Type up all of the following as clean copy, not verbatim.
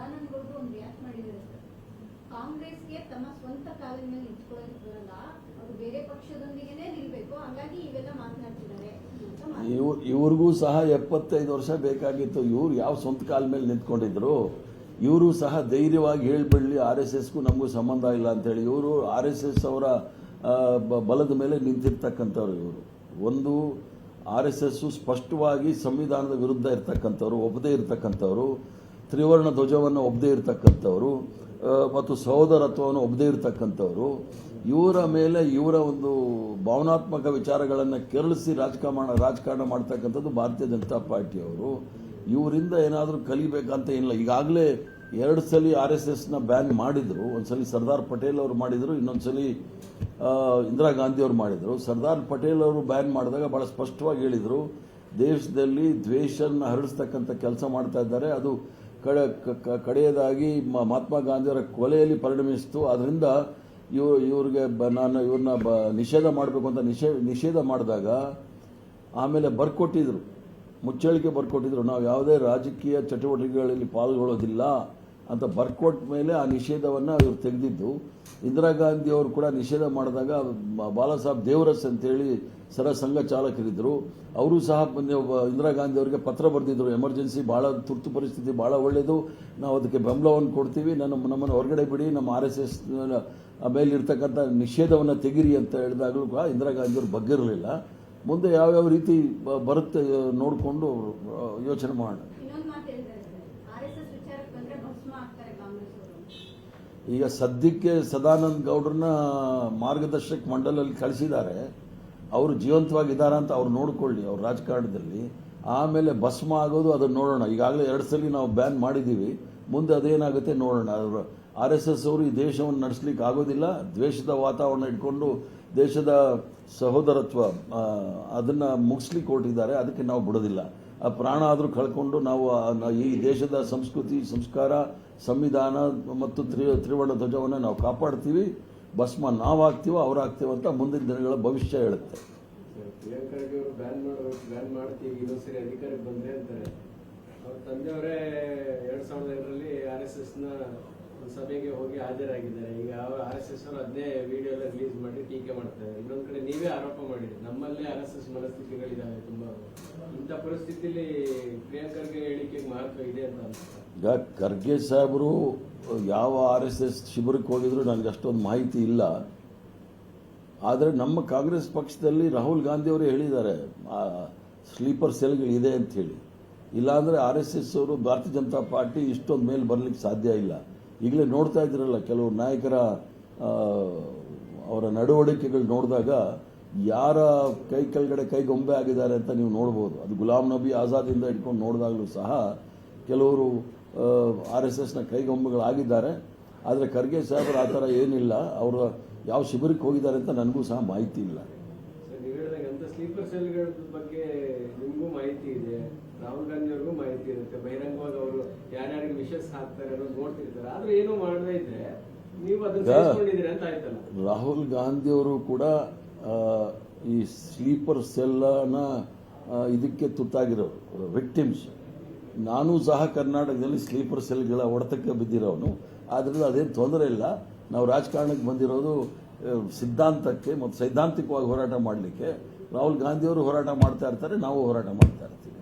ಸದಾನಂದ ಗೌಡರು ಒಂದು ರಿಯಾಕ್ಟ್ ಮಾಡಿದ್ದಾರೆ ಸರ್. ಕಾಂಗ್ರೆಸ್ಗೆ ತಮ್ಮ ಸ್ವಂತ ಕಾಲಿನ ಮೇಲೆ ನಿಂತ್ಕೊಳ್ಳೋಕೆ ಬರಲ್ಲ, ಅವರು ಬೇರೆ ಪಕ್ಷದೊಂದಿಗೆನೇ ನಿಲ್ಬೇಕು, ಹಾಗಾಗಿ ಇವೆಲ್ಲ ಮಾತನಾಡ್ತಿದ್ದಾರೆ. ಇವ್ರಿಗೂ ಸಹ 75 ವರ್ಷ ಬೇಕಾಗಿತ್ತು. ಇವ್ರು ಯಾವ ಸ್ವಂತ ಕಾಲ ಮೇಲೆ ನಿಂತ್ಕೊಂಡಿದ್ರು? ಇವರು ಸಹ ಧೈರ್ಯವಾಗಿ ಹೇಳ್ಬಿಡ್ಲಿ RSSಗೂ ನಮಗೂ ಸಂಬಂಧ ಇಲ್ಲ ಅಂತೇಳಿ. ಇವರು RSS ಅವರ ಬಲದ ಮೇಲೆ ನಿಂತಿರ್ತಕ್ಕಂಥವ್ರು. ಇವರು ಒಂದು RSS ಸ್ಪಷ್ಟವಾಗಿ ಸಂವಿಧಾನದ ವಿರುದ್ಧ ಇರ್ತಕ್ಕಂಥವ್ರು, ಒಪ್ಪದೇ ಇರ್ತಕ್ಕಂಥವ್ರು, ತ್ರಿವರ್ಣ ಧ್ವಜವನ್ನು ಒಪ್ಪದೇ ಇರ್ತಕ್ಕಂಥವ್ರು ಮತ್ತು ಸಹೋದರತ್ವವನ್ನು ಒಪ್ಪದೇ ಇರ್ತಕ್ಕಂಥವ್ರು. ಇವರ ಮೇಲೆ ಇವರ ಒಂದು ಭಾವನಾತ್ಮಕ ವಿಚಾರಗಳನ್ನು ಕೆರಳಿಸಿ ರಾಜಕಾರಣ ಮಾಡ್ತಕ್ಕಂಥದ್ದು ಭಾರತೀಯ ಜನತಾ ಪಾರ್ಟಿಯವರು. ಇವರಿಂದ ಏನಾದರೂ ಕಲಿಬೇಕಂತ ಏನಿಲ್ಲ. ಈಗಾಗಲೇ 2 ಸಲ RSSನ ಬ್ಯಾನ್ ಮಾಡಿದರು. ಒಂದ್ಸಲಿ ಸರ್ದಾರ್ ಪಟೇಲ್ ಅವರು ಮಾಡಿದರು, ಇನ್ನೊಂದ್ಸಲಿ ಇಂದಿರಾ ಗಾಂಧಿ ಅವರು ಮಾಡಿದರು. ಸರ್ದಾರ್ ಪಟೇಲ್ ಅವರು ಬ್ಯಾನ್ ಮಾಡಿದಾಗ ಬಹಳ ಸ್ಪಷ್ಟವಾಗಿ ಹೇಳಿದರು, ದೇಶದಲ್ಲಿ ದ್ವೇಷನ ಹರಡಿಸ್ತಕ್ಕಂಥ ಕೆಲಸ ಮಾಡ್ತಾ ಇದ್ದಾರೆ, ಅದು ಕಡೆಯದಾಗಿ ಮಹಾತ್ಮ ಗಾಂಧಿಯವರ ಕೊಲೆಯಲ್ಲಿ ಪರಿಣಮಿಸಿತು. ಅದರಿಂದ ಇವ್ರಿಗೆ ಇವ್ರನ್ನ ನಿಷೇಧ ಮಾಡಬೇಕು ಅಂತ ನಿಷೇಧ ಮಾಡಿದಾಗ ಆಮೇಲೆ ಬರ್ಕೊಟ್ಟಿದ್ರು, ಮುಚ್ಚಳಿಕೆ ಬರ್ಕೊಟ್ಟಿದ್ರು, ನಾವು ಯಾವುದೇ ರಾಜಕೀಯ ಚಟುವಟಿಕೆಗಳಲ್ಲಿ ಪಾಲ್ಗೊಳ್ಳೋದಿಲ್ಲ ಅಂತ ಬರ್ಕೊಟ್ಟ ಮೇಲೆ ಆ ನಿಷೇಧವನ್ನು ಇವರು ತೆಗೆದಿದ್ದು. ಇಂದಿರಾ ಗಾಂಧಿ ಅವರು ಕೂಡ ನಿಷೇಧ ಮಾಡಿದಾಗ ಬಾಲಾ ಸಾಹೇಬ್ ದೇವರಸ್ ಅಂತೇಳಿ ಸಂಘ ಚಾಲಕರಿದ್ದರು, ಅವರು ಸಹ ಇಂದಿರಾ ಗಾಂಧಿ ಅವರಿಗೆ ಪತ್ರ ಬರೆದಿದ್ರು, ಎಮರ್ಜೆನ್ಸಿ ಭಾಳ ತುರ್ತು ಪರಿಸ್ಥಿತಿ ಭಾಳ ಒಳ್ಳೆಯದು, ನಾವು ಅದಕ್ಕೆ ಬೆಂಬಲವನ್ನು ಕೊಡ್ತೀವಿ, ನಮ್ಮನ್ನು ಹೊರಗಡೆ ಬಿಡಿ, ನಮ್ಮ RSS ಮೇಲೆ ಇರ್ತಕ್ಕಂಥ ನಿಷೇಧವನ್ನು ತೆಗಿರಿ ಅಂತ ಹೇಳಿದಾಗಲೂ ಕೂಡ ಇಂದಿರಾ ಗಾಂಧಿಯವರು ಬಗ್ಗಿರಲಿಲ್ಲ. ಮುಂದೆ ಯಾವ್ಯಾವ ರೀತಿ ಬರುತ್ತೆ ನೋಡಿಕೊಂಡು ಯೋಚನೆ ಮಾಡೋಣ. ಈಗ ಸದ್ಯಕ್ಕೆ ಸದಾನಂದ ಗೌಡ್ರನ್ನ ಮಾರ್ಗದರ್ಶಕ ಮಂಡಲಲ್ಲಿ ಕಳಿಸಿದ್ದಾರೆ. ಅವರು ಜೀವಂತವಾಗಿದ್ದಾರೆ ಅಂತ ಅವ್ರು ನೋಡ್ಕೊಳ್ಳಿ ಅವ್ರ ರಾಜಕಾರಣದಲ್ಲಿ. ಆಮೇಲೆ ಭಸ್ಮ ಆಗೋದು ಅದನ್ನು ನೋಡೋಣ. ಈಗಾಗಲೇ 2 ಸಲ ನಾವು ಬ್ಯಾನ್ ಮಾಡಿದ್ದೀವಿ, ಮುಂದೆ ಅದೇನಾಗುತ್ತೆ ನೋಡೋಣ. RSS ಅವರು ಈ ದೇಶವನ್ನು ನಡೆಸಲಿಕ್ಕೆ ಆಗೋದಿಲ್ಲ. ದ್ವೇಷದ ವಾತಾವರಣ ಇಟ್ಕೊಂಡು ದೇಶದ ಸಹೋದರತ್ವ ಅದನ್ನು ಮುಗಿಸ್ಲಿಕ್ಕೆ ಹೊರಟಿದ್ದಾರೆ. ಅದಕ್ಕೆ ನಾವು ಬಿಡೋದಿಲ್ಲ. ಆ ಪ್ರಾಣ ಆದರೂ ಕಳ್ಕೊಂಡು ನಾವು ಈ ದೇಶದ ಸಂಸ್ಕೃತಿ, ಸಂಸ್ಕಾರ, ಸಂವಿಧಾನ ಮತ್ತು ತ್ರಿವರ್ಣ ಧ್ವಜವನ್ನು ನಾವು ಕಾಪಾಡ್ತೀವಿ. ಭಸ್ಮ ನಾವು ಆಗ್ತೀವೋ ಅವ್ರು ಆಗ್ತೀವೋ ಅಂತ ಮುಂದಿನ ದಿನಗಳ ಭವಿಷ್ಯ ಹೇಳುತ್ತೆ. ಬ್ಯಾನ್ ಮಾಡ್ತೀವಿ ಇನ್ನೊಂದ್ಸರಿ ಅಧಿಕಾರಕ್ಕೆ ಬಂದ್ರೆ ಅಂತಾರೆ. ಅವ್ರ ತಂದೆಯವರೇ 2002ರಲ್ಲಿ RSSನ ಒಂದು ಸಭೆಗೆ ಹೋಗಿ ಹಾಜರಾಗಿದ್ದಾರೆ. ಈಗ RSS ಅವರು ಅದೇ ವಿಡಿಯೋ ಎಲ್ಲ ರಿಲೀಸ್ ಮಾಡಿ ಟೀಕೆ ಮಾಡ್ತಾರೆ. ಇನ್ನೊಂದ್ ಕಡೆ ನೀವೇ ಆರೋಪ ಮಾಡಿರಿ, ನಮ್ಮಲ್ಲೇ RSS ಮನಸ್ಥಿತಿಗಳಿದ್ದಾವೆ ತುಂಬಾ. ಇಂಥ ಪರಿಸ್ಥಿತಿಯಲ್ಲಿ ಪ್ರಿಯಾಂಕ್ ಖರ್ಗೆ ಹೇಳಿಕೆಗೆ ಮಹತ್ವ ಇದೆ ಅಂತ ಅನ್ಸುತ್ತೆ. ಈಗ ಖರ್ಗೆ ಸಾಹೇಬರು ಯಾವ RSS ಶಿಬಿರಕ್ಕೆ ಹೋಗಿದ್ರು ನನಗೆ ಅಷ್ಟೊಂದು ಮಾಹಿತಿ ಇಲ್ಲ. ಆದರೆ ನಮ್ಮ ಕಾಂಗ್ರೆಸ್ ಪಕ್ಷದಲ್ಲಿ ರಾಹುಲ್ ಗಾಂಧಿ ಅವರು ಹೇಳಿದ್ದಾರೆ ಸ್ಲೀಪರ್ ಸೆಲ್ಗಳಿದೆ ಅಂತ ಹೇಳಿ. ಇಲ್ಲಾಂದರೆ RSS ಅವರು ಭಾರತೀಯ ಜನತಾ ಪಾರ್ಟಿ ಇಷ್ಟೊಂದು ಮೇಲೆ ಬರಲಿಕ್ಕೆ ಸಾಧ್ಯ ಇಲ್ಲ. ಈಗಲೇ ನೋಡ್ತಾ ಇದ್ದೀರಲ್ಲ, ಕೆಲವು ನಾಯಕರ ಅವರ ನಡವಳಿಕೆಗಳು ನೋಡಿದಾಗ ಯಾರ ಕೆಳಗಡೆ ಕೈಗೊಂಬೆ ಆಗಿದ್ದಾರೆ ಅಂತ ನೀವು ನೋಡ್ಬೋದು. ಅದು ಗುಲಾಂ ನಬಿ ಆಜಾದಿಂದ ಇಟ್ಕೊಂಡು ನೋಡಿದಾಗಲೂ ಸಹ ಕೆಲವರು RSSನ ಕೈಗೊಂಬೆಗಳಾಗಿದ್ದಾರೆ. ಆದರೆ ಖರ್ಗೆ ಸಾಹೇಬರು ಆ ಥರ ಏನಿಲ್ಲ. ಅವರು ಯಾವ ಶಿಬಿರಕ್ಕೆ ಹೋಗಿದ್ದಾರೆ ಅಂತ ನನಗೂ ಸಹ ಮಾಹಿತಿ ಇಲ್ಲ. ನೀವು ಹೇಳಿದಂಗೆ ಸ್ಲೀಪರ್ ಸೆಲ್ಗಳ ಬಗ್ಗೆ ನಿಮಗೂ ಮಾಹಿತಿ ಇದೆ, ರಾಹುಲ್ ಗಾಂಧಿ ಅವ್ರಿಗೂ ಮಾಹಿತಿ ಇರುತ್ತೆ. ಬಹಿರಂಗವಾಗಿ ಅವರು ಯಾರ್ಯಾರಿಗೆ ವಿಷಸ್ ಹಾಕ್ತಾರೆ ಅನ್ನೋದು ನೋಡ್ತಿರ್ತಾರೆ. ಆದ್ರೆ ಏನು ಮಾಡದೇ ಇದ್ರೆ ನೀವು ಅದನ್ನ ಸೇರಿಸ್ಕೊಂಡಿದ್ದೀರಿ ಅಂತ ಆಯ್ತಲ್ಲ. ರಾಹುಲ್ ಗಾಂಧಿ ಅವರು ಕೂಡ ಈ ಸ್ಲೀಪರ್ ಸೆಲ್ನ ಇದಕ್ಕೆ ತುತ್ತಾಗಿರೋರು, ವಿಕ್ಟಿಮ್ಸ್. ನಾನು ಸಹ ಕರ್ನಾಟಕದಲ್ಲಿ ಸ್ಲೀಪರ್ ಸೆಲ್ಗಳ ಹೊಡೆತಕ್ಕೆ ಬಿದ್ದಿರೋನು. ಆದ್ದರಿಂದ ಅದೇನು ತೊಂದರೆ ಇಲ್ಲ. ನಾವು ರಾಜಕಾರಣಕ್ಕೆ ಬಂದಿರೋದು ಸಿದ್ಧಾಂತಕ್ಕೆ ಮತ್ತು ಸೈದ್ಧಾಂತಿಕವಾಗಿ ಹೋರಾಟ ಮಾಡಲಿಕ್ಕೆ. ರಾಹುಲ್ ಗಾಂಧಿಯವರು ಹೋರಾಟ ಮಾಡ್ತಾ ಇರ್ತಾರೆ, ನಾವು ಹೋರಾಟ ಮಾಡ್ತಾ ಇರ್ತೀವಿ.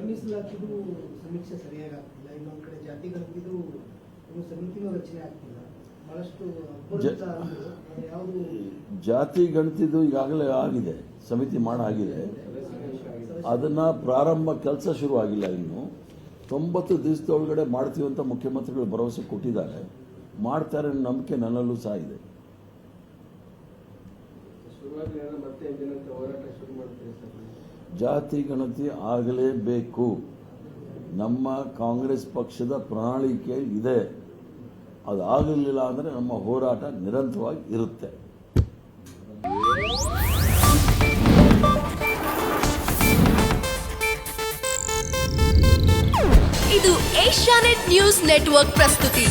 ಮೀಸಲಾತಿದು ಸಮೀಕ್ಷೆ ಸರಿಯಾಗಿ ಆಗ್ತಿಲ್ಲ. ಇನ್ನೊಂದು ಕಡೆ ಜಾತಿ ಗಣತಿದು ಸಮಿತಿನೂ ರಚನೆ ಆಗ್ತಿಲ್ಲ. ಬಹಳಷ್ಟು ಜಾತಿ ಗಣತಿದು ಈಗಾಗಲೇ ಆಗಿದೆ, ಸಮಿತಿ ಆಗಿದೆ. ಅದನ್ನು ಪ್ರಾರಂಭ ಕೆಲಸ ಶುರು ಆಗಿಲ್ಲ. ಇನ್ನು 90 ದಿವಸದೊಳಗಡೆ ಮಾಡ್ತೀವಿ ಅಂತ ಮುಖ್ಯಮಂತ್ರಿಗಳು ಭರವಸೆ ಕೊಟ್ಟಿದ್ದಾರೆ. ಮಾಡ್ತಾರೆ ಅನ್ನೋ ನಂಬಿಕೆ ನನ್ನಲ್ಲೂ ಸಹ ಇದೆ. ಜಾತಿ ಗಣತಿ ಆಗಲೇಬೇಕು. ನಮ್ಮ ಕಾಂಗ್ರೆಸ್ ಪಕ್ಷದ ಪ್ರಣಾಳಿಕೆ ಇದೆ. ಅದಾಗಲಿಲ್ಲ ಅಂದರೆ ನಮ್ಮ ಹೋರಾಟ ನಿರಂತರವಾಗಿ ಇರುತ್ತೆ. ಇದು ಏಷ್ಯಾನೆಟ್ ನ್ಯೂಸ್ ನೆಟ್ವರ್ಕ್ ಪ್ರಸ್ತುತಿ.